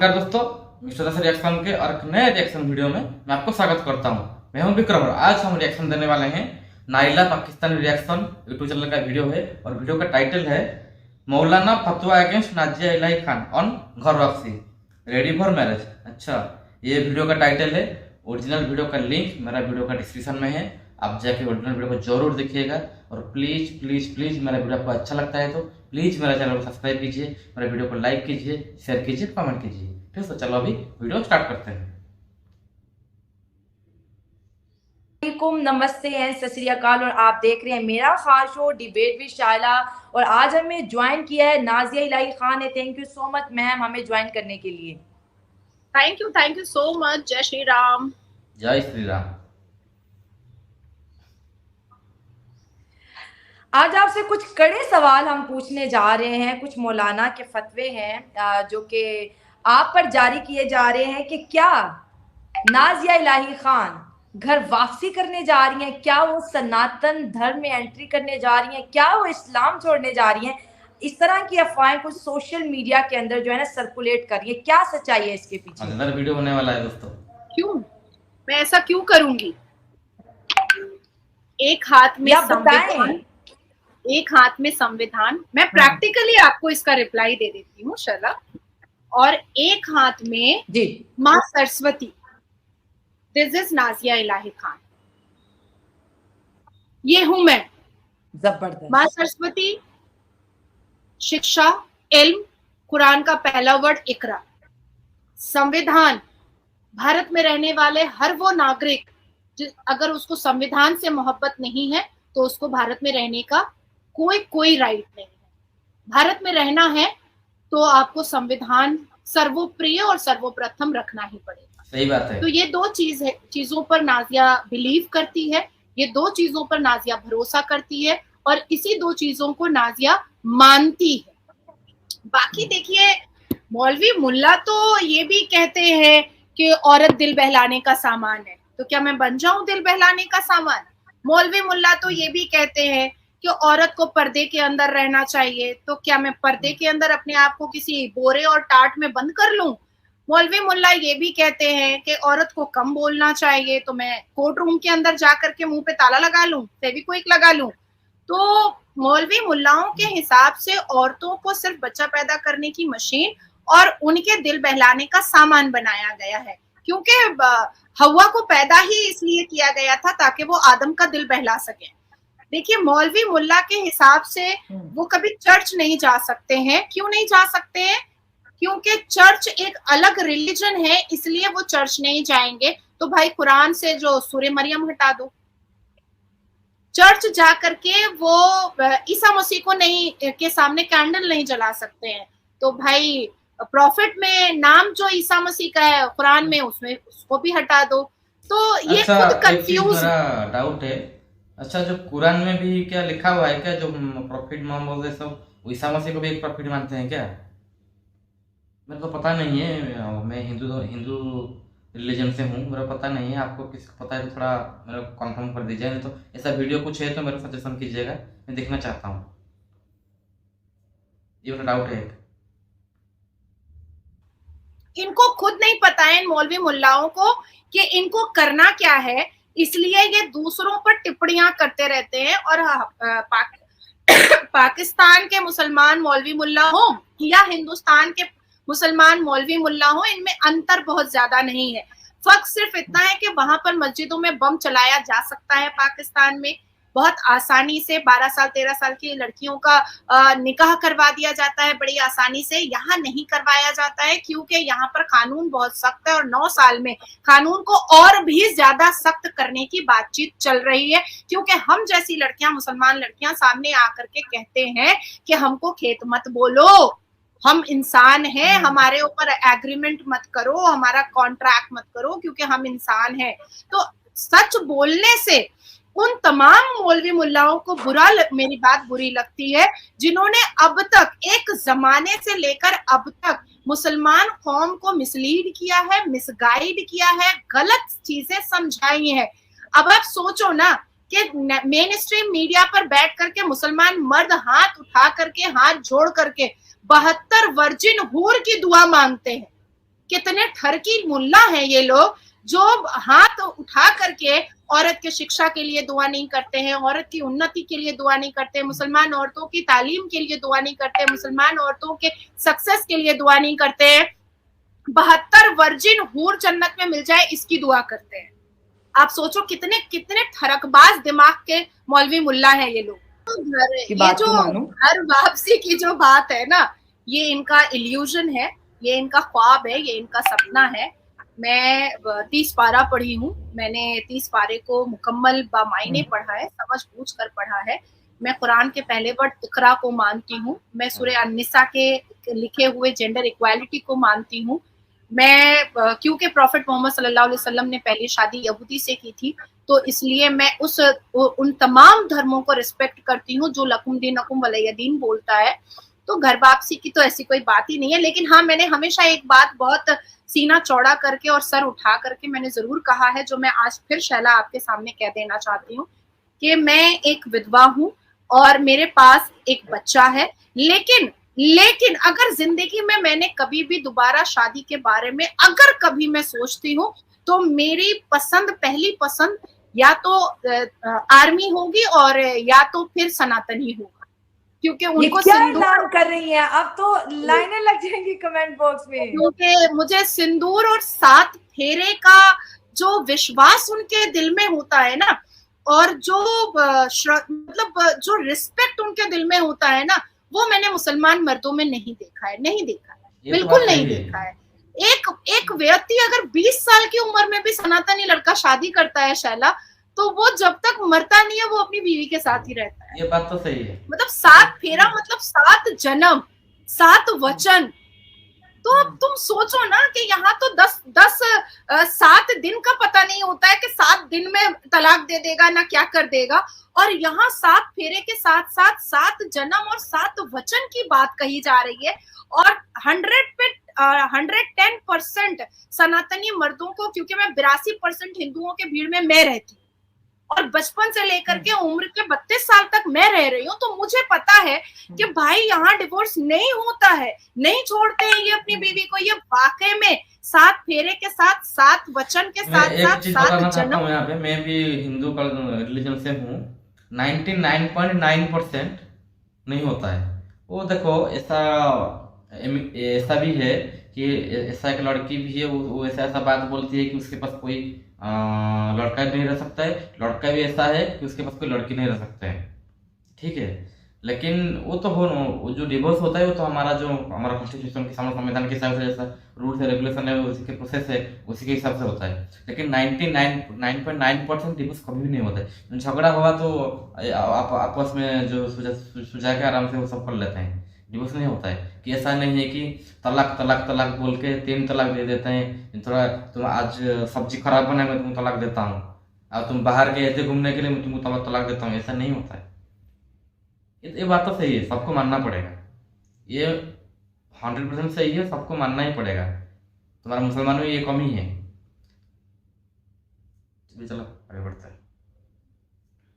नमस्कार दोस्तों, मिस्टर दस रिएक्शन के और एक नए रिएक्शन वीडियो में मैं आपको स्वागत करता हूं। मैं हूं विक्रम और आज हम रिएक्शन देने वाले हैं Naila Pakistani reaction YouTube channel का वीडियो है और वीडियो का टाइटल है Maulana fatwa against Nazia Ilahi Khan on ghar wapsi ready for marriage. अच्छा, ये वीडियो का टाइटल है। ओरिजिनल वीडियो का लिंक मेरा वीडियो का डिस्क्रिप्शन में है, आप जाके ओरिजिनल वीडियो को जरूर देखिएगा। और प्लीज प्लीज प्लीज मेरा वीडियो आपको अच्छा लगता है तो प्लीज मेरा चैनल को सब्सक्राइब कीजिए, मेरे वीडियो को लाइक कीजिए, शेयर कीजिए, कमेंट कीजिए। ठीक है, तो चलो अभी वीडियो स्टार्ट करते हैं। नमस्ते एंड सत श्री अकाल और आप देख रहे हैं मेरा खास शो डिबेट विद शाइला। और आज हमें ज्वाइन किया है नाजिया इलाही खान ने। Thank you so much ma'am हमें ज्वाइन करने के लिए। Thank you so much. जय श्री राम। जय श्री राम। आज आपसे कुछ कड़े सवाल हम पूछने जा रहे हैं। कुछ मौलाना के फतवे हैं जो कि आप पर जारी किए जा रहे हैं कि क्या नाजिया इलाही खान घर वापसी करने जा रही हैं, क्या वो सनातन धर्म में एंट्री करने जा रही हैं, क्या वो इस्लाम छोड़ने जा रही हैं। इस तरह की अफवाहें कुछ सोशल मीडिया के अंदर जो है ना सर्कुलेट कर रही है। क्या सच्चाई है इसके पीछे? अंदर वीडियो होने वाला है दोस्तों। क्यों मैं ऐसा क्यों करूंगी? एक हाथ में संविधान, एक हाथ में संविधान। मैं प्रैक्टिकली आपको इसका रिप्लाई दे देती हूँ शर्ला। और एक हाथ में जी माँ सरस्वती। This is Nazia Ilahi Khan. ये हूं मैं। जबरदस्त। माँ सरस्वती, शिक्षा, इल्म, कुरान का पहला वर्ड इकरा, संविधान। भारत में रहने वाले हर वो नागरिक अगर उसको संविधान से मोहब्बत नहीं है तो उसको भारत में रहने का कोई राइट नहीं है। भारत में रहना है तो आपको संविधान सर्वोप्रिय और सर्वप्रथम रखना ही पड़ेगा। सही बात है। तो ये दो चीजों पर नाजिया बिलीव करती है, ये दो चीजों पर नाजिया भरोसा करती है और इसी दो चीजों को नाजिया मानती है। बाकी देखिए, मौलवी मुल्ला तो ये भी कहते हैं कि औरत दिल बहलाने का सामान है, तो क्या मैं बन जाऊं दिल बहलाने का सामान? मौलवी मुल्ला तो ये भी कहते हैं कि औरत को पर्दे के अंदर रहना चाहिए, तो क्या मैं पर्दे के अंदर अपने आप को किसी बोरे और टाट में बंद कर लूं? मौलवी मुल्ला ये भी कहते हैं कि औरत को कम बोलना चाहिए, तो मैं कोर्ट रूम के अंदर जाकर के मुंह पे ताला लगा लूं, फेविक्विक लगा लूं। तो मौलवी मुल्लाओं के हिसाब से औरतों को सिर्फ बच्चा पैदा करने की मशीन और उनके दिल बहलाने का सामान बनाया गया है, क्योंकि हवा को पैदा ही इसलिए किया गया था ताकि वो आदम का दिल बहला सके। देखिए, मौलवी मुल्ला के हिसाब से वो कभी चर्च नहीं जा सकते हैं। क्यों नहीं जा सकते हैं? क्योंकि चर्च एक अलग रिलीजन है, इसलिए वो चर्च नहीं जाएंगे। तो भाई कुरान से जो सूरे मरियम हटा दो। चर्च जा करके वो ईसा मसीह को नहीं के सामने कैंडल नहीं जला सकते हैं। तो भाई प्रॉफिट में नाम जो ईसा मसीह का है कुरान में, उसमें उसको भी हटा दो। तो ये खुद कंफ्यूज डाउट है। अच्छा, जो कुरान में भी क्या लिखा हुआ है क्या, जो प्रॉफिट मोहम्मद सब ईसा मसीह को भी एक प्रॉफिट मानते हैं क्या? मेरे को पता नहीं है, मैं हिंदू रिलीजन से हूँ, मेरा पता नहीं है। आपको किसको पता है तो थोड़ा मेरे को कंफर्म कर दीजिए, नहीं तो ऐसा वीडियो कुछ है तो मेरे को सजेशन कीजिएगा, मैं देखना चाहता हूँ। ये मेरा डाउट है। इनको खुद नहीं पता है इन मौलवी मुल्लाओं को कि इनको करना क्या है, इसलिए ये दूसरों पर टिप्पणियां करते रहते हैं। और पाकिस्तान के मुसलमान मौलवी मुल्ला हो या हिंदुस्तान के मुसलमान मौलवी मुल्ला हो, इनमें अंतर बहुत ज्यादा नहीं है। फर्क सिर्फ इतना है कि वहां पर मस्जिदों में बम चलाया जा सकता है पाकिस्तान में बहुत आसानी से। 12 साल 13 साल की लड़कियों का निकाह करवा दिया जाता है बड़ी आसानी से। यहाँ नहीं करवाया जाता है क्योंकि यहाँ पर कानून बहुत सख्त है और 9 साल में कानून को और भी ज्यादा सख्त करने की बातचीत चल रही है। क्योंकि हम जैसी लड़कियां, मुसलमान लड़कियां सामने आकर के कहते हैं कि हमको खेत मत बोलो, हम इंसान हैं, हमारे ऊपर एग्रीमेंट मत करो, हमारा कॉन्ट्रैक्ट मत करो, क्योंकि हम इंसान हैं। तो सच बोलने से उन तमाम मौलवी मुल्लाओं को मेरी बात बुरी लगती है जिन्होंने अब तक एक जमाने से लेकर अब तक मुसलमान कौम को मिसलीड किया है, मिसगाइड किया है, गलत चीजें समझाई हैं। अब आप सोचो ना कि मेन स्ट्रीम मीडिया पर बैठ करके मुसलमान मर्द हाथ उठा करके, हाथ जोड़ करके 72 वर्जिन हूर की दुआ मांगते हैं। कितने ठरकी मुल्ला हैं ये लोग जो हाथ उठा करके औरत के शिक्षा के लिए दुआ नहीं करते हैं, औरत की उन्नति के लिए दुआ नहीं करते, मुसलमान औरतों की तालीम के लिए दुआ नहीं करते, मुसलमान औरतों के सक्सेस के लिए दुआ नहीं करते, 72 वर्जिन हूर जन्नत में मिल जाए इसकी दुआ करते हैं। आप सोचो कितने कितने ठरकबाज दिमाग के मौलवी मुल्ला है ये लोग। ये जो घर वापसी की जो बात है ना, ये इनका इल्यूजन है, ये इनका ख्वाब है, ये इनका सपना है। मैं 30 पारा पढ़ी हूँ, मैंने 30 पारे को मुकम्मल बामायने पढ़ा है, समझ बूझ कर पढ़ा है। मैं कुरान के पहले वर्ड इकरा को मानती हूँ, मैं सूरह अन-निसा के लिखे हुए जेंडर इक्वालिटी को मानती हूँ। मैं क्योंकि प्रॉफिट मोहम्मद सल्लल्लाहु अलैहि वसल्लम ने पहली शादी यहूदी से की थी, तो इसलिए मैं उन तमाम धर्मों को रिस्पेक्ट करती हूँ जो लकुम दीनकुम वलिय दीन बोलता है। तो घर वापसी की तो ऐसी कोई बात ही नहीं है। लेकिन हाँ, मैंने हमेशा एक बात बहुत सीना चौड़ा करके और सर उठा करके मैंने जरूर कहा है, जो मैं आज फिर शैला आपके सामने कह देना चाहती हूँ कि मैं एक विधवा हूँ और मेरे पास एक बच्चा है। लेकिन अगर जिंदगी में मैंने कभी भी दोबारा शादी के बारे में अगर कभी मैं सोचती हूँ, तो मेरी पसंद, पहली पसंद या तो आर्मी होगी और या तो फिर सनातनी होगा, क्योंकि उनको क्या ऐलान कर रही हैं, अब तो लाइनें लग जाएंगी कमेंट बॉक्स में। क्योंकि मुझे सिंदूर और 7 फेरे का जो विश्वास उनके दिल में होता है ना, और जो मतलब जो रिस्पेक्ट उनके दिल में होता है ना, वो मैंने मुसलमान मर्दों में नहीं देखा है, बिल्कुल नहीं देखा है। एक व्यक्ति अगर 20 साल की उम्र में भी सनातनी लड़का शादी करता है शैला, तो वो जब तक मरता नहीं है वो अपनी बीवी के साथ ही रहता है। ये बात तो सही है। मतलब 7 फेरा मतलब 7 जन्म, 7 वचन। तो अब तुम सोचो ना कि यहाँ तो 7 दिन का पता नहीं होता है कि 7 दिन में तलाक दे देगा ना क्या कर देगा, और यहाँ 7 फेरे के साथ साथ 7 जन्म और 7 वचन की बात कही जा रही है। और 110% सनातनी मर्दों को, क्योंकि मैं 82% हिंदुओं के भीड़ में मैं रहती हूँ और बचपन से लेकर के उम्र के 32 साल तक मैं रह रही हूँ, तो मुझे पता है कि भाई यहाँ डिवोर्स नहीं होता है, नहीं छोड़ते हैं ये अपनी बीवी को। ये वाकई में 7 फेरे के साथ 7 वचन के साथ साथ 7 जन्म। यहाँ पे मैं भी हिंदू का रिलीजन से हूँ, 99.9% नहीं होता है वो। देखो ऐसा भी है कि ऐसा एक लड़की भी है, वो ऐसा बात बोलती है कि उसके पास कोई लड़का नहीं रह सकता है, लड़का भी ऐसा है कि उसके पास कोई लड़की नहीं रह सकता है, ठीक है। लेकिन वो तो वो जो डिवोर्स होता है वो तो हमारा कॉन्स्टिट्यूशन के सामने, संविधान के हिसाब से जैसा रूल्स है, रेगुलेशन है, उसी के प्रोसेस है, उसी के हिसाब से होता है। लेकिन 99.9% डिवोर्स कभी भी नहीं होता है। झगड़ा हुआ तो आप आपस में जो सुझा के आराम से वो सब कर लेते हैं, डिवोर्स नहीं होता है। कि ऐसा नहीं है कि तलाक तलाक तलाक बोल के 3 तलाक दे देते हैं, थोड़ा तुम आज सब्जी खराब बना मैं तुमको तलाक देता हूँ, अब तुम बाहर गए थे घूमने के लिए मैं तुमको तलाक देता हूँ, ऐसा नहीं होता है। ये बात तो सही है, सबको मानना पड़ेगा, ये 100% सही है, सबको मानना ही पड़ेगा। तुम्हारा मुसलमानों में ये कमी है। चलो आगे बढ़ते हैं।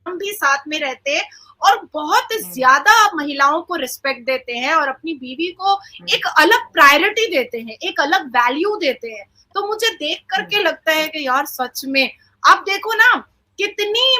हम भी साथ में रहते हैं और बहुत ज्यादा महिलाओं को रिस्पेक्ट देते हैं और अपनी बीवी को एक अलग प्रायोरिटी देते हैं, एक अलग वैल्यू देते हैं। तो मुझे देख करके लगता है कि यार सच में आप देखो ना, कितनी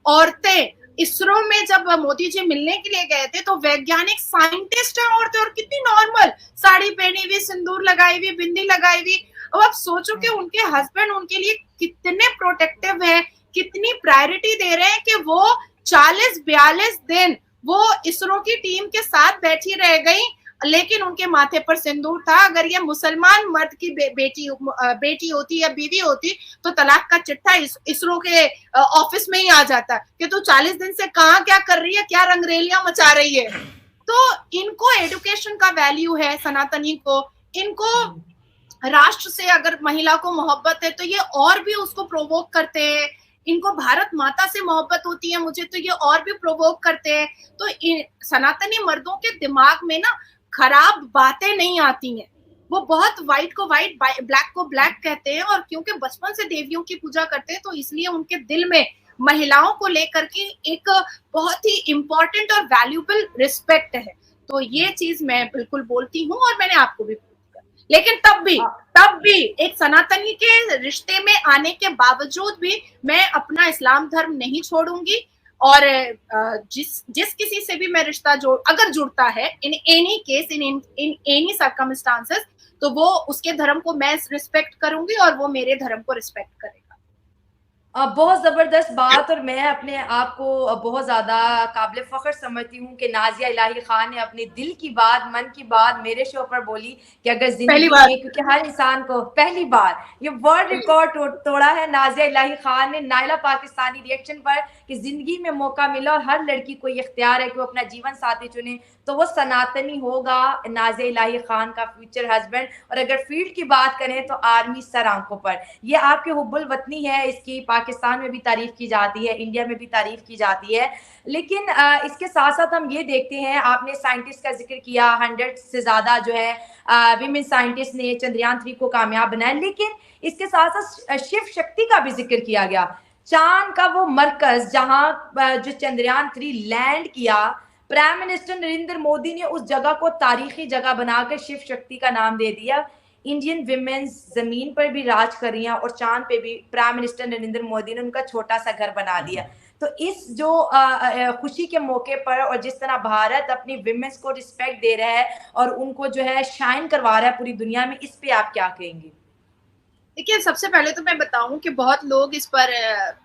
औरतें इसरो में जब मोदी जी मिलने के लिए गए थे तो वैज्ञानिक साइंटिस्ट है औरतें, और कितनी नॉर्मल साड़ी पहनी हुई, सिंदूर लगाई हुई, बिंदी लगाई हुई। अब आप सोचो कि उनके हस्बैंड उनके लिए कितने प्रोटेक्टिव है, कितनी प्रायोरिटी दे रहे हैं कि वो 40-42 दिन वो इसरो की टीम के साथ बैठी रह गई, लेकिन उनके माथे पर सिंदूर था। अगर ये मुसलमान मर्द की बेटी होती या बीवी होती तो तलाक का चिट्ठा इसरो के ऑफिस में ही आ जाता कि तू 40 दिन से कहाँ क्या कर रही है, क्या रंगरेलियां मचा रही है। तो इनको एजुकेशन का वैल्यू है सनातनी को, इनको राष्ट्र से अगर महिला को मोहब्बत है तो ये और भी उसको प्रोवोक करते हैं। इनको भारत माता से मोहब्बत होती है मुझे तो ये और भी प्रोवोक करते हैं। तो सनातनी मर्दों के दिमाग में ना खराब बातें नहीं आती हैं, वो बहुत व्हाइट को व्हाइट ब्लैक को ब्लैक कहते हैं, और क्योंकि बचपन से देवियों की पूजा करते हैं तो इसलिए उनके दिल में महिलाओं को लेकर के एक बहुत ही इंपॉर्टेंट और वैल्यूएबल रिस्पेक्ट है। तो ये चीज मैं बिल्कुल बोलती हूँ और मैंने आपको भी। लेकिन तब भी एक सनातनी के रिश्ते में आने के बावजूद भी मैं अपना इस्लाम धर्म नहीं छोड़ूंगी। और जिस किसी से भी मैं रिश्ता अगर जुड़ता है in any case, in any circumstances, तो वो उसके धर्म को मैं रिस्पेक्ट करूंगी और वो मेरे धर्म को रिस्पेक्ट करेगा। बहुत ज़बरदस्त बात, और मैं अपने आप को बहुत ज़्यादा काबिल फ़ख्र समझती हूँ कि नाज़िया इलाही खान ने अपने दिल की बात, मन की बात मेरे शो पर बोली कि अगर जिंदगी में, क्योंकि हर इंसान को पहली बार ये वर्ल्ड रिकॉर्ड तोड़ा है नाज़िया इलाही खान ने नाइला पाकिस्तानी रिएक्शन पर, कि जिंदगी में मौका मिला और हर लड़की को ये इख्तियार है कि वो अपना जीवन साथी चुने, तो वो सनातनी होगा नाज़िया इलाही खान का फ्यूचर हस्बैंड। और अगर फील्ड की बात करें तो आर्मी सर आंखों पर, ये आपके हुब्बुल वतनी है, इसकी पाकिस्तान में भी तारीफ की जाती है, इंडिया में भी तारीफ की जाती है। लेकिन इसके साथ साथ हम ये देखते हैं, आपने साइंटिस्ट का जिक्र किया, 100 से ज़्यादा जो है विमेन साइंटिस्ट ने चंद्रयान 3 को कामयाब बनाया, लेकिन इसके साथ साथ शिव शक्ति का भी जिक्र किया गया। चांद का वो मरकज जहां जो चंद्रयान 3 लैंड किया, प्राइम मिनिस्टर नरेंद्र मोदी ने उस जगह को तारीखी जगह बनाकर शिव शक्ति का नाम दे दिया। इंडियन विमेन्स जमीन पर भी राज कर रही हैं और चांद पे भी प्राइम मिनिस्टर नरेंद्र मोदी ने उनका छोटा सा घर बना दिया। तो इस जो खुशी के मौके पर और जिस तरह भारत अपनी विमेन्स को रिस्पेक्ट दे रहा है और उनको जो है शाइन करवा रहा है पूरी दुनिया में, इस पे आप क्या कहेंगे? देखिए, सबसे पहले तो मैं बताऊं कि बहुत लोग इस पर,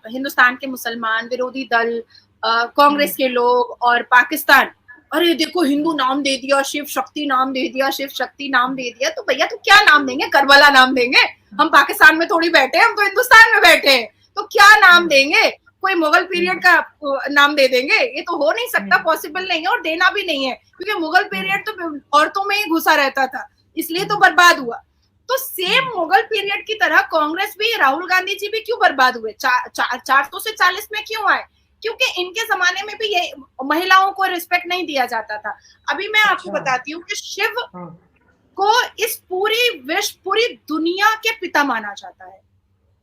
हिंदुस्तान के मुसलमान, विरोधी दल, कांग्रेस के लोग और पाकिस्तान, अरे देखो हिंदू नाम दे दिया, शिव शक्ति नाम दे दिया, शिव शक्ति नाम दे दिया। तो भैया तो क्या नाम देंगे? करबला नाम देंगे? हम पाकिस्तान में थोड़ी बैठे हैं, हम तो हिंदुस्तान में बैठे हैं, तो क्या नाम देंगे? कोई मुगल पीरियड का नाम दे देंगे? ये तो हो नहीं सकता, पॉसिबल नहीं है और देना भी नहीं है, क्योंकि मुगल पीरियड तो औरतों में ही घुसा रहता था, इसलिए तो बर्बाद हुआ। तो सेम मुगल पीरियड की तरह कांग्रेस भी, राहुल गांधी जी भी क्यों बर्बाद हुए? 440 में क्यों आए? क्योंकि इनके जमाने में भी ये महिलाओं को रिस्पेक्ट नहीं दिया जाता था। अभी मैं आपको बताती हूँ कि शिव को इस पूरी दुनिया के पिता माना जाता है।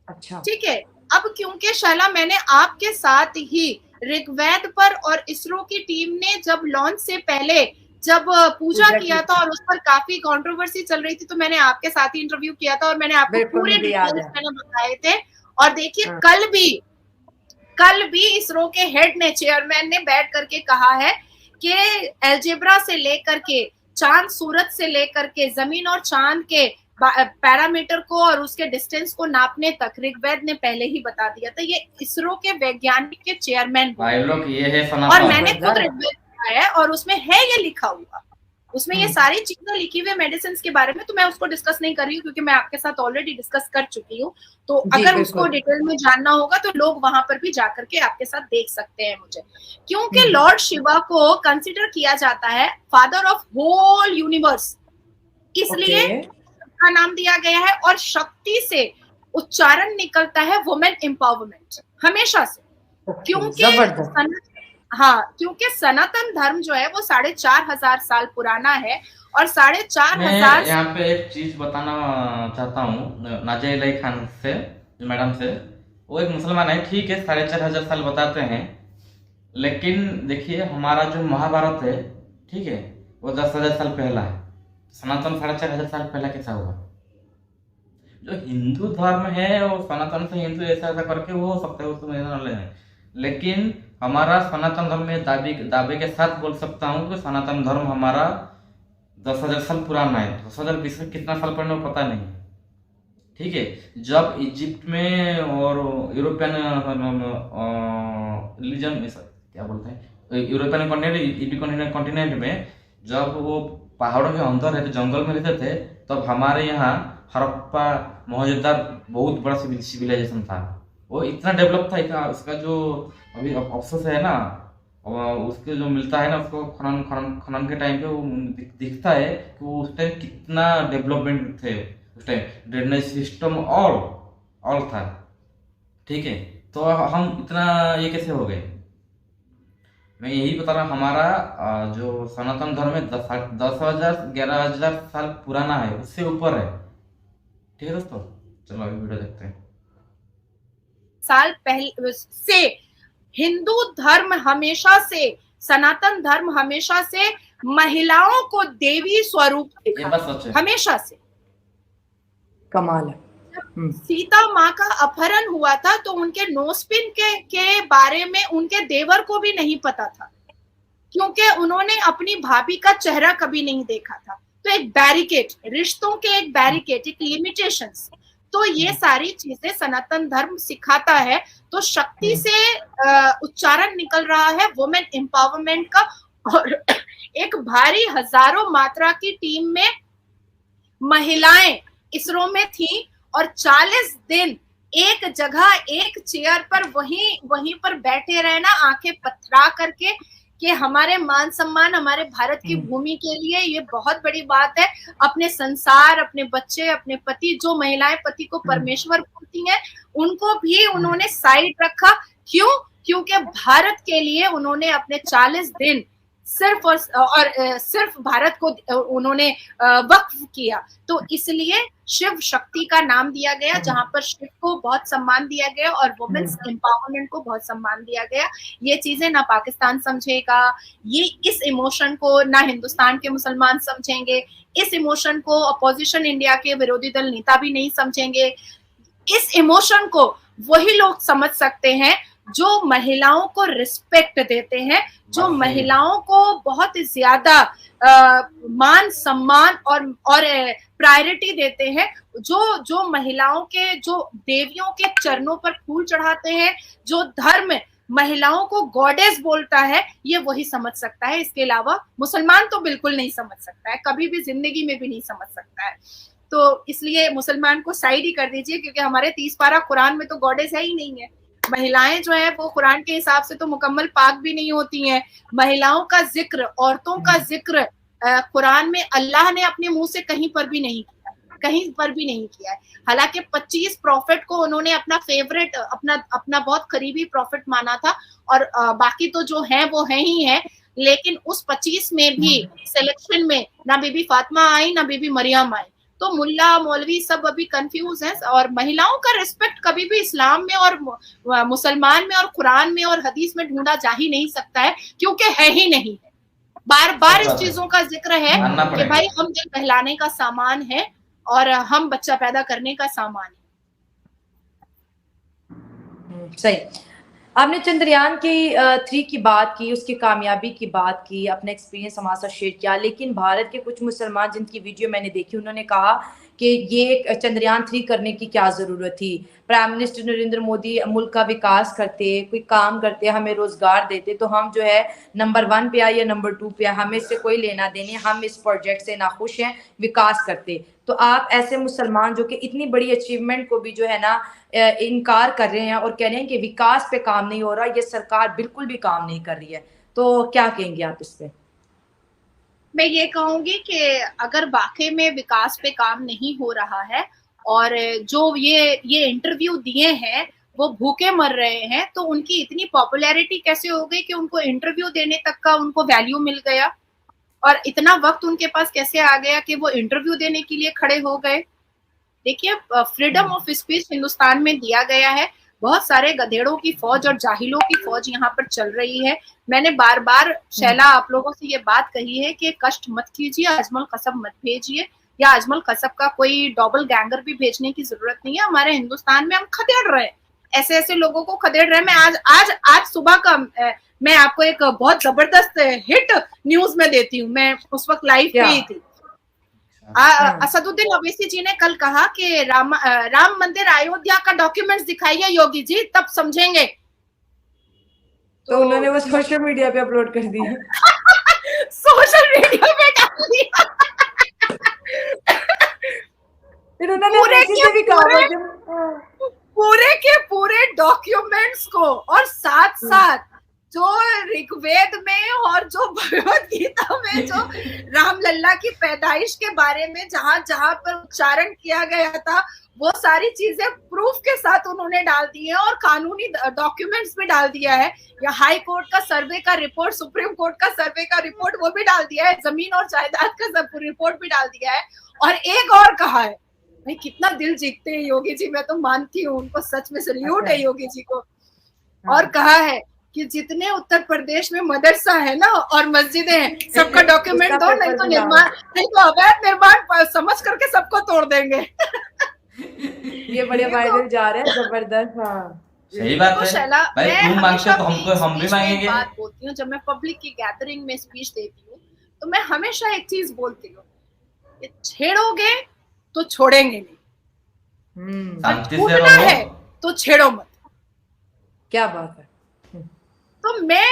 अच्छा, ठीक है। अब क्योंकि शैला, मैंने आपके साथ ही ऋग्वेद पर और इसरो की टीम ने जब लॉन्च से पहले जब पूजा किया था और उस पर काफी कंट्रोवर्सी चल रही थी, तो मैंने आपके साथ ही इंटरव्यू किया था और मैंने आपको पूरे डिटेल्स मैंने बताए थे। और देखिए, कल भी इसरो के हेड ने, चेयरमैन ने बैठ करके कहा है कि एल्जेब्रा से लेकर के चांद सूरज से लेकर के जमीन और चांद के पैरामीटर को और उसके डिस्टेंस को नापने तक ऋग्वेद ने पहले ही बता दिया था। ये इसरो के वैज्ञानिक के चेयरमैन और मैंने खुद ऋग्वेद है और उसमें है ये लिखा हुआ, उसमें ये सारी चीजें लिखी हुई मेडिसिन के बारे में। तो मैं उसको डिस्कस नहीं कर रही हूँ क्योंकि मैं आपके साथ ऑलरेडी डिस्कस कर चुकी हूँ। तो अगर उसको डिटेल में जानना होगा तो लोग वहां पर भी जाकर के आपके साथ देख सकते हैं मुझे, क्योंकि लॉर्ड शिवा को कंसिडर किया जाता है फादर ऑफ होल यूनिवर्स, इसलिए का नाम दिया गया है। और शक्ति से उच्चारण निकलता है वुमेन एम्पावरमेंट हमेशा से, क्योंकि सनातन धर्म जो है वो 4,500 साल पुराना है और 4,500। यहाँ पे एक चीज बताना चाहता हूँ नाज़िया इलाही खान से, मैडम से। वो एक मुसलमान है, ठीक है, 4,500 साल बताते हैं, लेकिन देखिए हमारा जो महाभारत है, ठीक है, वो 10,000 साल पहला है। सनातन 4,500 साल पहला कैसा हुआ? जो हिंदू धर्म है वो सनातन से हिंदू ऐसा करके वो हो सकता है, उसको मेरा नॉलेज है, लेकिन हमारा सनातन धर्म में दावे के साथ बोल सकता हूँ कि सनातन धर्म हमारा 10,000 साल पुराना है। 10,000 बीच में कितना साल पुराना पता नहीं, ठीक है। जब इजिप्ट में और यूरोपियन रिलीजन क्या बोलते हैं, यूरोपियन कॉन्टिनेंट में जब वो पहाड़ों के अंदर रहते, जंगल में रहते थे, तब हमारे यहाँ हड़प्पा मोहनजोदड़ो बहुत बड़ा सिविलाइजेशन था। वो इतना डेवलप था, उसका जो अभी अफसोस है ना, उसके जो मिलता है ना, उसको खनन के टाइम पे वो दिखता है कि वो उस टाइम कितना डेवलपमेंट थे। उस टाइम ड्रेनेज सिस्टम ऑल था, ठीक है। तो हम इतना ये कैसे हो गए? मैं यही बता रहा हूँ, हमारा जो सनातन धर्म है 10,000 11,000 साल पुराना है, उससे ऊपर है, ठीक है दोस्तों। चलो अभी वीडियो देखते हैं। साल पहले से हिंदू धर्म हमेशा से, सनातन धर्म हमेशा से महिलाओं को देवी स्वरूप देखा, हमेशा से। कमाल है। सीता माँ का अपहरण हुआ था तो उनके नोस्पिन के बारे में उनके देवर को भी नहीं पता था, क्योंकि उन्होंने अपनी भाभी का चेहरा कभी नहीं देखा था। तो एक बैरिकेड, रिश्तों के एक बैरिकेड, एक लिमिटेशंस, तो ये सारी चीजें सनातन धर्म सिखाता है। तो शक्ति से उच्चारण निकल रहा है वुमेन एम्पावरमेंट का, और एक भारी हजारों मात्रा की टीम में महिलाएं इसरो में थी और 40 दिन एक जगह एक चेयर पर वहीं पर बैठे रहना, आंखें पथरा करके, कि हमारे मान सम्मान, हमारे भारत की भूमि के लिए ये बहुत बड़ी बात है। अपने संसार, अपने बच्चे, अपने पति, जो महिलाएं पति को परमेश्वर बोलती हैं, उनको भी उन्होंने साइड रखा। क्यों? क्योंकि भारत के लिए उन्होंने अपने 40 दिन सिर्फ और सिर्फ भारत को उन्होंने वक्फ किया। तो इसलिए शिव शक्ति का नाम दिया गया, जहां पर शिव को बहुत सम्मान दिया गया और वुमेन्स एम्पावरमेंट को बहुत सम्मान दिया गया। ये चीजें ना पाकिस्तान समझेगा, ये इस इमोशन को ना हिंदुस्तान के मुसलमान समझेंगे, इस इमोशन को अपोजिशन इंडिया के विरोधी दल नेता भी नहीं समझेंगे। इस इमोशन को वही लोग समझ सकते हैं जो महिलाओं को रिस्पेक्ट देते हैं, जो महिलाओं को बहुत ज्यादा मान सम्मान और प्रायोरिटी देते हैं, जो महिलाओं के, जो देवियों के चरणों पर फूल चढ़ाते हैं, जो धर्म महिलाओं को गॉडेस बोलता है, ये वही समझ सकता है। इसके अलावा मुसलमान तो बिल्कुल नहीं समझ सकता है, कभी भी जिंदगी में भी नहीं समझ सकता है। तो इसलिए मुसलमान को साइड ही कर दीजिए, क्योंकि हमारे 30 पारा कुरान में तो गॉडेस है ही नहीं है। महिलाएं जो है वो कुरान के हिसाब से तो मुकम्मल पाक भी नहीं होती हैं। महिलाओं का जिक्र, औरतों का जिक्र कुरान में अल्लाह ने अपने मुंह से कहीं पर भी नहीं किया, कहीं पर भी नहीं किया है। हालांकि 25 प्रॉफिट को उन्होंने अपना फेवरेट, अपना बहुत करीबी प्रॉफिट माना था, और बाकी तो जो है वो है ही है। लेकिन उस 25 में भी सिलेक्शन में ना बीबी फातिमा आई, ना बीबी मरियम आई। तो मुल्ला मौलवी सब अभी कंफ्यूज हैं। और महिलाओं का रिस्पेक्ट कभी भी इस्लाम में और मुसलमान में और कुरान में और हदीस में ढूंढा जा ही नहीं सकता है, क्योंकि है ही नहीं है। बार बार इस चीजों का जिक्र है कि भाई हम दिल बहलाने का सामान है और हम बच्चा पैदा करने का सामान है। सही। आपने चंद्रयान की 3 की बात की, उसकी कामयाबी की बात की, अपना एक्सपीरियंस हमारे साथ शेयर किया। लेकिन भारत के कुछ मुसलमान जिनकी वीडियो मैंने देखी, उन्होंने कहा कि ये चंद्रयान 3 करने की क्या ज़रूरत थी। प्राइम मिनिस्टर नरेंद्र मोदी मुल्क का विकास करते, कोई काम करते, हमें रोज़गार देते, तो हम जो है नंबर 1 पे आए या नंबर 2 पे आए, हमें इससे कोई लेना देने, हम इस प्रोजेक्ट से नाखुश हैं, विकास करते। तो आप ऐसे मुसलमान जो कि इतनी बड़ी अचीवमेंट को भी जो है ना इनकार कर रहे हैं और कह रहे हैं कि विकास पे काम नहीं हो रहा, ये सरकार बिल्कुल भी काम नहीं कर रही है, तो क्या कहेंगे आप इस पे? मैं ये कहूंगी कि अगर वाकई में विकास पे काम नहीं हो रहा है और जो ये इंटरव्यू दिए हैं वो भूखे मर रहे हैं, तो उनकी इतनी पॉपुलैरिटी कैसे हो गई कि उनको इंटरव्यू देने तक का उनको वैल्यू मिल गया, और इतना वक्त उनके पास कैसे आ गया कि वो इंटरव्यू देने के लिए खड़े हो गए। देखिए, फ्रीडम ऑफ स्पीच हिंदुस्तान में दिया गया है, बहुत सारे गधेड़ों की फौज और जाहिलों की फौज यहाँ पर चल रही है। मैंने बार बार शैला आप लोगों से ये बात कही है कि कष्ट मत कीजिए, अजमल कसब मत भेजिए, या अजमल कसब का कोई डबल गैंगर भी भेजने की जरूरत नहीं है। हमारे हिंदुस्तान में हम खदेड़ रहे हैं, ऐसे ऐसे लोगों को खदेड़ रहे हैं। मैं आज सुबह का मैं आपको एक बहुत जबरदस्त हिट न्यूज में देती हूँ। मैं उस वक्त लाइव पे ही थी। असदुद्दीन अवैसी जी ने कल कहा कि राम मंदिर अयोध्या का डॉक्यूमेंट्स दिखाइए योगी जी, तब समझेंगे। तो उन्होंने वो सोशल मीडिया पे अपलोड कर दिया। सोशल मीडिया पे डाल दिया। फिर उन्होंने पूरे के पूरे डॉक्यूमेंट्स को, और साथ साथ जो ऋग्वेद में और जो भगवत गीता में जो रामलल्ला की पैदाइश के बारे में जहां जहां पर उच्चारण किया गया था, वो सारी चीजें प्रूफ के साथ उन्होंने डाल दी है और कानूनी डॉक्यूमेंट्स भी डाल दिया है। या हाई कोर्ट का सर्वे का रिपोर्ट, सुप्रीम कोर्ट का सर्वे का रिपोर्ट, वो भी डाल दिया है, जमीन और जायदाद का सब रिपोर्ट भी डाल दिया है। और एक और कहा है, भाई कितना दिल जीतते हैं योगी जी, मैं तो मानती हूँ उनको, सच में सल्यूट है योगी जी को। और कहा है कि जितने उत्तर प्रदेश में मदरसा है ना और मस्जिदें हैं, सबका डॉक्यूमेंट दो, नहीं तो अवैध निर्माण समझ करके सबको तोड़ देंगे। ये बड़े देखो, वायरल जा रहे हैं, जबरदस्त। हाँ सही बात तो है शैला, भाई, मैं तुम मांगते हमेशा हो तो अपनी हमको हम भी स्पीच में एक मांगेंगे। बात बोलती हूँ, जब मैं पब्लिक की गैदरिंग में स्पीच देती हूँ तो मैं हमेशा एक चीज बोलती हूँ, कि छेड़ोगे तो छोड़ेंगे नहीं, हम्म, और शांति से छूटना रहो। है तो छेड़ो मत। क्या बात है। तो मैं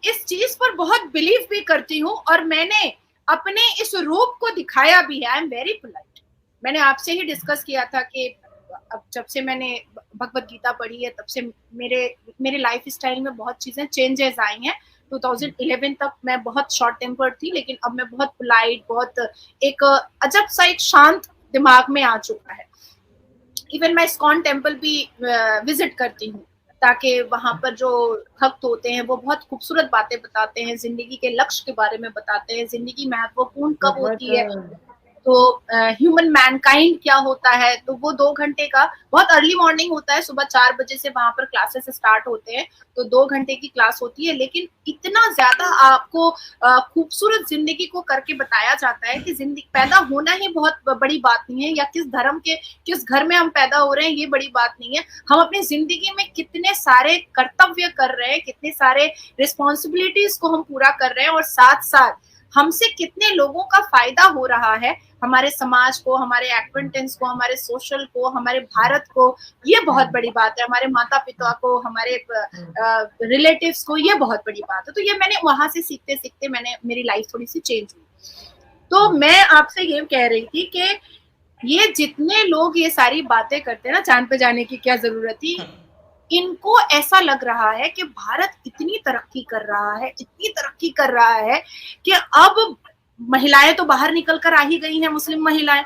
इस चीज पर बहुत बिलीव भी करती हूँ, और मैंने अपने इस रूप को दिखाया भी है। I am very polite. मैंने आपसे ही डिस्कस किया था कि अब जब से मैंने भगवत गीता पढ़ी है, तब से मेरे लाइफ स्टाइल में बहुत चीजें चेंजेस आई हैं। 2011 तक मैं बहुत शॉर्ट टेम्पर्ड थी, लेकिन अब मैं बहुत पोलाइट, बहुत एक अजब सा एक शांत दिमाग में आ चुका है। इवन मैं इस्कॉन टेम्पल भी विजिट करती हूँ, ताकि वहां पर जो भक्त होते हैं वो बहुत खूबसूरत बातें बताते हैं, जिंदगी के लक्ष्य के बारे में बताते हैं, जिंदगी महत्वपूर्ण कब बहुत होती है, तो ह्यूमन मैनकाइंड क्या होता है। तो वो 2 घंटे का बहुत अर्ली मॉर्निंग होता है, सुबह 4 बजे से वहां पर क्लासेस स्टार्ट होते हैं, तो 2 घंटे की क्लास होती है। लेकिन इतना ज्यादा आपको खूबसूरत जिंदगी को करके बताया जाता है कि जिंदगी पैदा होना ही बहुत बड़ी बात नहीं है, या किस धर्म के किस घर में हम पैदा हो रहे हैं ये बड़ी बात नहीं है। हम अपनी जिंदगी में कितने सारे कर्तव्य कर रहे हैं, कितने सारे रिस्पॉन्सिबिलिटीज को हम पूरा कर रहे हैं, और साथ साथ हमसे कितने लोगों का फायदा हो रहा है, हमारे समाज को, हमारे एक्वेंटेंस को, हमारे सोशल को, हमारे भारत को। ये बहुत बड़ी बात है। हमारे माता पिता को, हमारे रिलेटिव्स को, ये बहुत बड़ी बात है। तो ये मैंने वहां से सीखते सीखते मेरी लाइफ थोड़ी सी चेंज हुई। तो मैं आपसे ये कह रही थी कि ये जितने लोग ये सारी बातें करते हैं ना, चांद पे जाने की क्या जरूरत थी, इनको ऐसा लग रहा है कि भारत इतनी तरक्की कर रहा है, इतनी तरक्की कर रहा है कि अब महिलाएं तो बाहर निकल कर आ ही गई हैं। मुस्लिम महिलाएं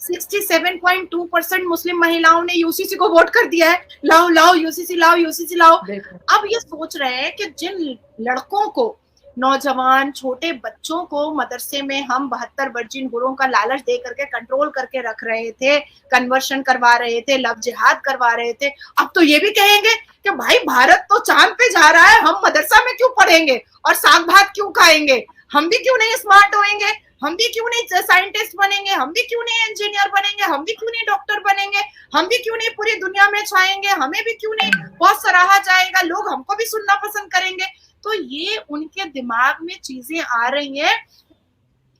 67.2% मुस्लिम महिलाओं ने यूसीसी को वोट कर दिया है। लाओ लाओ यूसीसी लाओ, यूसीसी लाओ। अब ये सोच रहे हैं कि जिन लड़कों को, नौजवान छोटे बच्चों को मदरसे में हम 72 वर्जिन गुरुओं का लालच दे करके कंट्रोल करके रख रहे थे, कन्वर्शन करवा रहे थे, लव जिहाद करवा रहे थे, अब तो ये भी कहेंगे कि भाई भारत तो चांद पे जा रहा है, हम मदरसा में क्यों पढ़ेंगे और साग भात क्यों खाएंगे, हम भी क्यों नहीं स्मार्ट होएंगे, हम भी क्यों नहीं साइंटिस्ट बनेंगे, हम भी क्यों नहीं इंजीनियर बनेंगे, हम भी क्यों नहीं डॉक्टर बनेंगे, हम भी क्यों नहीं पूरी दुनिया में छाएंगे, हमें भी क्यों नहीं बहुत सराहा जाएगा, लोग हमको भी सुनना पसंद करेंगे। तो ये उनके दिमाग में चीजें आ रही हैं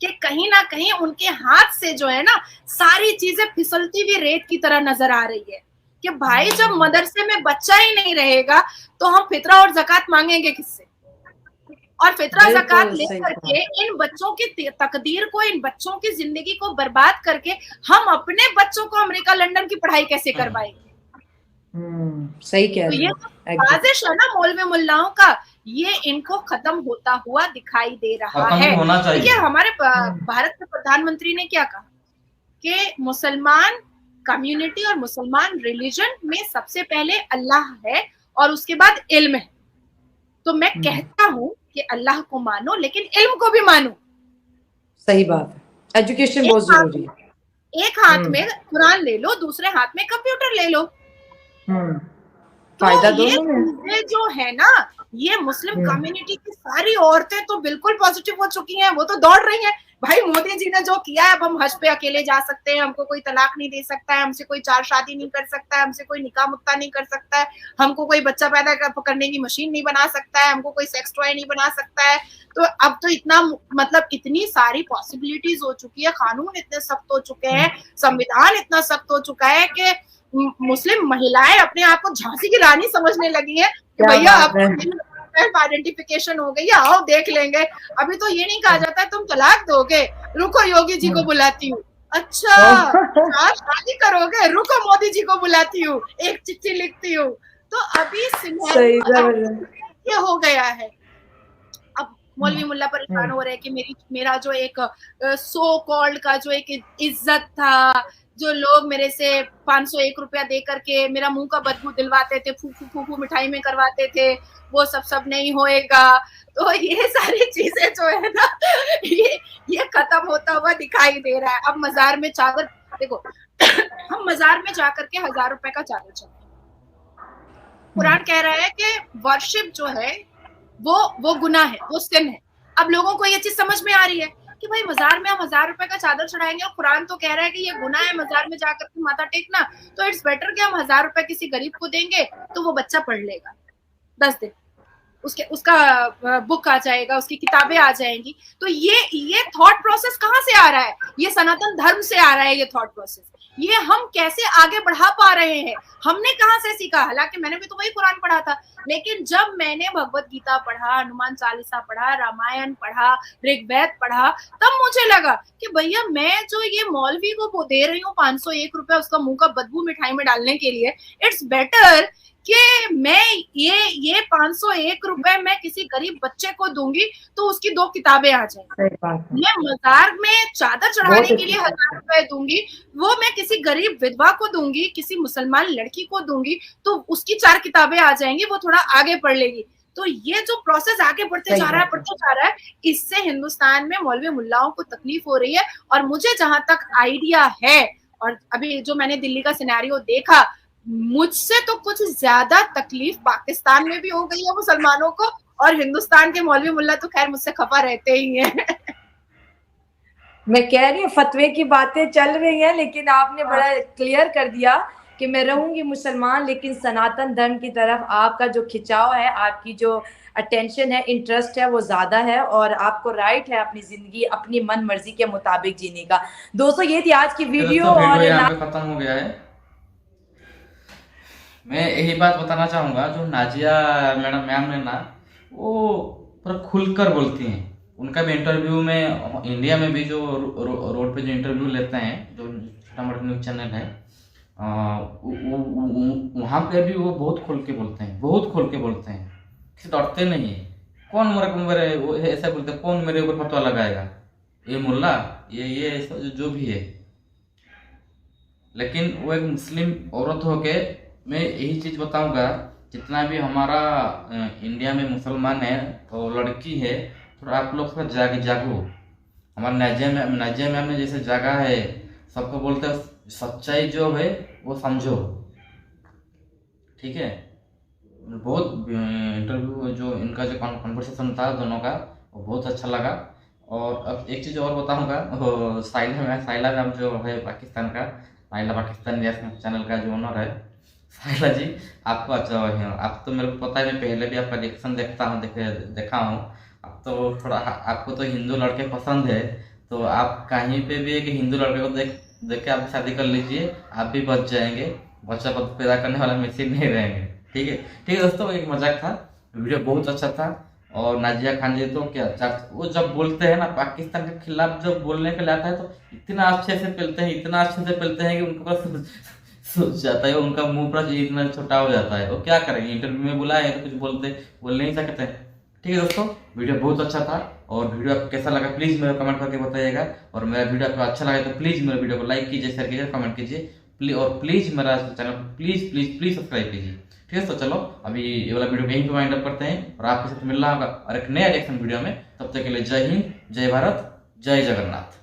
कि कहीं ना कहीं उनके हाथ से जो है ना सारी चीजें फिसलती हुई रेत की तरह नजर आ रही है कि भाई जब मदरसे में बच्चा ही नहीं रहेगा तो हम फितरा और ज़कात मांगेंगे किससे, और फितरा ज़कात लेकर के इन बच्चों की तकदीर को, इन बच्चों की जिंदगी को बर्बाद करके हम अपने बच्चों को अमेरिका लंदन की पढ़ाई कैसे करवाएंगे। सही कह रही है। तो ये साजिश है ना मौलवी मुल्लाओं का, ये इनको खत्म होता हुआ दिखाई दे रहा है। होना चाहिए। ये हमारे भारत के प्रधानमंत्री ने क्या कहा कि मुसलमान कम्युनिटी और मुसलमान रिलीजन में सबसे पहले अल्लाह है और उसके बाद इल्म है। तो मैं कहता हूँ कि अल्लाह को मानो लेकिन इल्म को भी मानो। सही बात है, एजुकेशन बहुत जरूरी है। एक हाथ में कुरान ले लो, दूसरे हाथ में कंप्यूटर ले लो। फायदा तो ये चीजें जो है ना, ये मुस्लिम कम्युनिटी की सारी औरतें तो बिल्कुल पॉजिटिव हो चुकी हैं, वो तो दौड़ रही हैं। भाई मोदी जी ने जो किया है, अब हम हज पे अकेले जा सकते हैं, हमको कोई तलाक नहीं दे सकता है, हमसे कोई 4 शादी नहीं कर सकता है, हमसे कोई निकाह मुत्ता नहीं कर सकता है, हमको कोई बच्चा पैदा करने की मशीन नहीं बना सकता है, हमको कोई सेक्स टॉय नहीं बना सकता है। तो अब तो इतना मतलब इतनी सारी पॉसिबिलिटीज हो चुकी है, कानून इतने सख्त हो चुके हैं, संविधान इतना सख्त हो चुका है कि मुस्लिम महिलाएं अपने आप को झांसी की रानी समझने लगी है कि भैया आपको आइडेंटिफिकेशन हो गई है, आओ देख लेंगे। अभी तो ये नहीं कहा जाता है तुम तलाक दोगे, रुको योगी जी को बुलाती हूँ। अच्छा शादी करोगे, रुको मोदी जी को बुलाती हूँ, एक चिट्ठी लिखती हूँ। तो अभी ये हो गया है। अब मौलवी मुल्ला परेशान हो रहे हैं कि मेरा जो एक सो कॉल्ड का जो एक इज्जत था, जो लोग मेरे से 501 रुपया दे करके मेरा मुंह का बदबू दिलवाते थे, फूफू मिठाई में करवाते थे, वो सब नहीं होएगा। तो ये सारी चीजें जो है ना, ये खत्म होता हुआ दिखाई दे रहा है। अब मजार में चादर देखो हम मजार में जाकर के 1000 रुपए का चादर चढ़ते हैं। कुरान कह रहा है कि वर्शिप जो है वो गुनाह है, वो सिन है। अब लोगों को ये चीज समझ में आ रही है कि भाई मजार में हम 1000 रुपए का चादर चढ़ाएंगे और कुरान तो कह रहा है कि ये गुनाह है मजार में जाकर के माथा टेकना, तो इट्स बेटर कि हम 1000 रुपए किसी गरीब को देंगे तो वो बच्चा पढ़ लेगा 10 दिन, उसका बुक आ जाएगा, उसकी किताबें आ जाएंगी। तो ये थॉट प्रोसेस कहाँ से आ रहा है? ये सनातन धर्म से आ रहा है ये थॉट प्रोसेस। ये हम कैसे आगे बढ़ा पा रहे हैं? हमने कहाँ से सीखा? हालांकि मैंने भी तो वही कुरान पढ़ा था, लेकिन जब मैंने भगवत गीता पढ़ा, हनुमान चालीसा पढ़ा, रामायण पढ़ा, ऋग्वेद पढ़ा, तब मुझे लगा कि भैया मैं जो ये मौलवी को दे रही हूँ 501 रुपए उसका मुंह का बदबू मिठाई में डालने के लिए, इट्स बेटर कि मैं ये 501 रुपए मैं किसी गरीब बच्चे को दूंगी तो उसकी 2 किताबें आ जाएंगी। मैं मजार में चादर चढ़ाने के लिए 1000 रुपए दूंगी, वो मैं किसी गरीब विधवा को दूंगी, किसी मुसलमान लड़की को दूंगी तो उसकी 4 किताबें आ जाएंगी, वो थोड़ा आगे पढ़ लेगी। तो ये जो प्रोसेस आगे बढ़ते जा रहा है, इससे हिंदुस्तान में मौलवी मुल्लाओं को तकलीफ हो रही है। और मुझे जहां तक आइडिया है, और अभी जो मैंने दिल्ली का सिनेरियो देखा, मुझसे तो कुछ ज्यादा तकलीफ पाकिस्तान में भी हो गई है मुसलमानों को, और हिंदुस्तान के मौलवी मुल्ला तो खैर मुझसे खफा रहते ही हैं। मैं कह रही हूँ फतवे की बातें चल रही हैं, लेकिन आपने बड़ा क्लियर कर दिया कि मैं रहूंगी मुसलमान, लेकिन सनातन धर्म की तरफ आपका जो खिंचाव है, आपकी जो अटेंशन है, इंटरेस्ट है, वो ज्यादा है, और आपको राइट है अपनी जिंदगी अपनी मन मर्जी के मुताबिक जीने का। दोस्तों ये थी आज की वीडियो, और यहाँ पे खत्म हो गया है। मैं यही बात बताना चाहूँगा, जो नाजिया मैम ने ना, वो पूरा खुलकर बोलती हैं। उनका भी इंटरव्यू में, इंडिया में भी जो रोड पे जो इंटरव्यू लेते हैं, जो छोटा मोटा न्यूज़ चैनल है, वहाँ पे भी वो बहुत खोल के बोलते हैं, बहुत खोल के बोलते हैं, किसी डरते नहीं है। कौन मेरे वो ऐसा बोलते हैं, कौन मेरे ऊपर फतवा लगाएगा, ये मुल्ला, ये जो भी है। लेकिन वो एक मुस्लिम औरत होके मैं यही चीज़ बताऊंगा, जितना भी हमारा इंडिया में मुसलमान है तो लड़की है, थोड़ा आप लोग थोड़ा जागो। हमारा नाजिया मैम ने जैसे जागा है, सबको बोलते हैं सच्चाई जो है वो समझो, ठीक है। बहुत इंटरव्यू जो इनका जो कॉन्वर्सेशन था दोनों का, वो बहुत अच्छा लगा। और अब एक चीज़ और बताऊंगा, साइला मैम जो है पाकिस्तान का, नाइला पाकिस्तान चैनल का जो ओनर है, साइला जी, आपको अच्छा है, आप तो मेरे को पता है, मैं पहले भी आपका रिएक्शन देखा हूँ। आप तो थोड़ा, आपको तो हिंदू लड़के पसंद है, तो आप कहीं पे भी एक हिंदू लड़के को देख के आप शादी कर लीजिए, आप भी बच जाएंगे, बच्चा पैदा करने वाला मशीन नहीं रहेंगे, ठीक है दोस्तों। एक मजाक था, वीडियो बहुत अच्छा था। और नाजिया खान जी तो क्या, वो जब बोलते हैं ना पाकिस्तान के खिलाफ, जब बोलने के लिए आता है तो इतना अच्छे से पेलते हैं, इतना अच्छे से पेलते हैं कि उनको सोच जाता है, उनका मुंह पर इतना छोटा हो जाता है। वो क्या करेंगे, इंटरव्यू में बुलाए तो कुछ बोल नहीं सकते। ठीक है दोस्तों, वीडियो बहुत अच्छा था, और वीडियो आपको कैसा लगा प्लीज मेरे कमेंट करके बताइएगा। और मेरा वीडियो आपको अच्छा लगा तो प्लीज मेरे वीडियो को लाइक कीजिए, शेयर कीजिए, कमेंट कीजिए, और प्लीज मेरा channel please please please subscribe कीजिए। ठीक है, तो चलो अभी ये वाला वीडियो यहीं पे वाइंड अप करते हैं, और आपके साथ मिल रहा होगा और एक नया रिएक्शन वीडियो में। तब तक के लिए जय हिंद, जय भारत, जय जगन्नाथ।